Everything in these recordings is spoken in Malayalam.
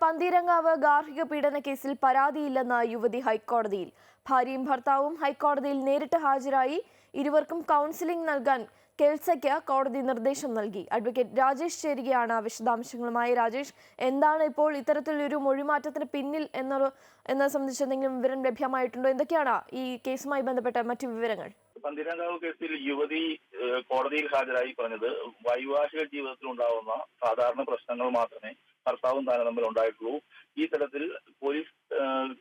പന്തീരങ്കാവ് ഗാർഹിക പീഡന കേസിൽ പരാതിയില്ലെന്ന യുവതി ഹൈക്കോടതിയിൽ. ഭാര്യയും ഭർത്താവും ഹൈക്കോടതിയിൽ നേരിട്ട് ഹാജരായി. ഇരുവർക്കും കൗൺസിലിംഗ് നൽകാൻ കെൽസയ്ക്ക് കോടതി നിർദ്ദേശം നൽകി. അഡ്വക്കേറ്റ് രാജേഷ് ചേരുകയാണ് വിശദാംശങ്ങളുമായി. രാജേഷ്, എന്താണ് ഇപ്പോൾ ഇത്തരത്തിലൊരു മൊഴിമാറ്റത്തിന് പിന്നിൽ എന്നത് സംബന്ധിച്ച് എന്തെങ്കിലും വിവരം ലഭ്യമായിട്ടുണ്ടോ? എന്തൊക്കെയാണ് ഈ കേസുമായി ബന്ധപ്പെട്ട മറ്റു വിവരങ്ങൾ? പന്തീരങ്കാവ് കേസിൽ യുവതി കോടതിയിൽ ഹാജരായി പറഞ്ഞത് വൈവാഹിക ജീവിതത്തിൽ ഉണ്ടാവുന്ന സാധാരണ പ്രശ്നങ്ങൾ മാത്രമേ ഭർത്താവും താനും തമ്മിൽ ഉണ്ടായിട്ടുള്ളൂ. ഈ തരത്തിൽ പോലീസ്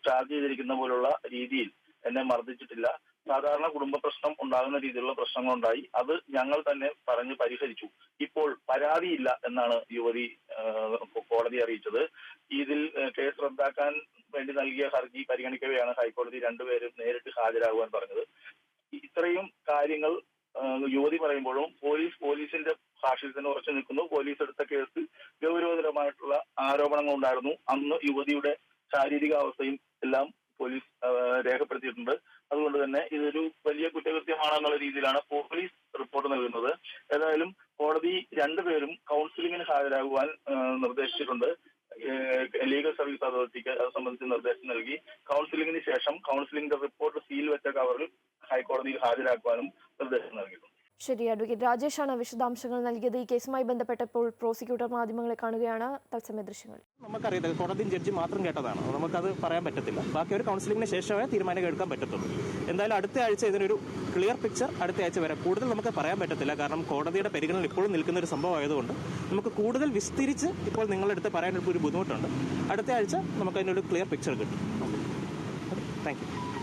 ചാർജ് ചെയ്തിരിക്കുന്ന പോലുള്ള രീതിയിൽ എന്നെ മർദ്ദിച്ചിട്ടില്ല. സാധാരണ കുടുംബ പ്രശ്നം ഉണ്ടാകുന്ന രീതിയിലുള്ള പ്രശ്നങ്ങളുണ്ടായി. അത് ഞങ്ങൾ തന്നെ പറഞ്ഞ് പരിഹരിച്ചു. ഇപ്പോൾ പരാതിയില്ല എന്നാണ് യുവതി കോടതി അറിയിച്ചത്. ഇതിൽ കേസ് റദ്ദാക്കാൻ വേണ്ടി നൽകിയ ഹർജി പരിഗണിക്കവെയാണ് ഹൈക്കോടതി രണ്ടുപേരും നേരിട്ട് ഹാജരാകുവാൻ പറഞ്ഞത്. ഇത്രയും കാര്യങ്ങൾ യുവതി പറയുമ്പോഴും പോലീസിന്റെ ഭാഷയിൽ തന്നെ ഉറച്ചു നിൽക്കുന്നു. പോലീസ് എടുത്ത കേസ് ഗൗരവതരമായിട്ടുള്ള ആരോപണങ്ങൾ ഉണ്ടായിരുന്നു. അന്ന് യുവതിയുടെ ശാരീരികാവസ്ഥയും എല്ലാം പോലീസ് രേഖപ്പെടുത്തിയിട്ടുണ്ട്. അതുകൊണ്ട് തന്നെ ഇതൊരു വലിയ കുറ്റകൃത്യമാണെന്നുള്ള രീതിയിലാണ് പോലീസ് റിപ്പോർട്ട് നൽകുന്നത്. ഏതായാലും കോടതി രണ്ടുപേരും കൗൺസിലിംഗിന് ഹാജരാകുവാൻ നിർദ്ദേശിച്ചിട്ടുണ്ട്. ലീഗൽ സർവീസ് അതോറിറ്റിക്ക് അത് സംബന്ധിച്ച് നിർദ്ദേശം നൽകി. കൗൺസിലിംഗിന് ശേഷം കൗൺസിലിംഗിന്റെ റിപ്പോർട്ട് സീൽ വെച്ച കവറിൽ ഹൈക്കോടതിയിൽ ഹാജരാക്കുവാനും നിർദ്ദേശം നൽകിയിട്ടുണ്ട്. ശരി, അഡ്വക്കേറ്റ് രാജേഷാണ് വിശദാംശങ്ങൾ നൽകിയത്. ഈ കേസുമായി ബന്ധപ്പെട്ടപ്പോൾ പ്രോസിക്യൂട്ടർ മാധ്യമങ്ങളെ കാണുകയാണ്. തത്സമയ ദൃശ്യങ്ങൾ നമുക്കറിയത്തില്ല, കോടതി ജഡ്ജി മാത്രം കേട്ടതാണ്, നമുക്കത് പറയാൻ പറ്റത്തില്ല. ബാക്കി ഒരു കൗൺസിലിംഗിന് ശേഷമേ തീരുമാനം എടുക്കാൻ പറ്റത്തുള്ളൂ. എന്തായാലും അടുത്ത ആഴ്ച ഇതിനൊരു ക്ലിയർ പിക്ചർ അടുത്ത ആഴ്ച വരെ കൂടുതൽ നമുക്ക് പറയാൻ പറ്റത്തില്ല. കാരണം കോടതിയുടെ പരിഗണന ഇപ്പോഴും നിൽക്കുന്ന ഒരു സംഭവം ആയതുകൊണ്ട് നമുക്ക് കൂടുതൽ വിസ്തരിച്ച് ഇപ്പോൾ നിങ്ങളുടെ അടുത്ത് പറയാനൊരു ബുദ്ധിമുട്ടുണ്ട്. അടുത്ത ആഴ്ച നമുക്ക് അതിനൊരു ക്ലിയർ പിക്ചർ കിട്ടും. Thank you.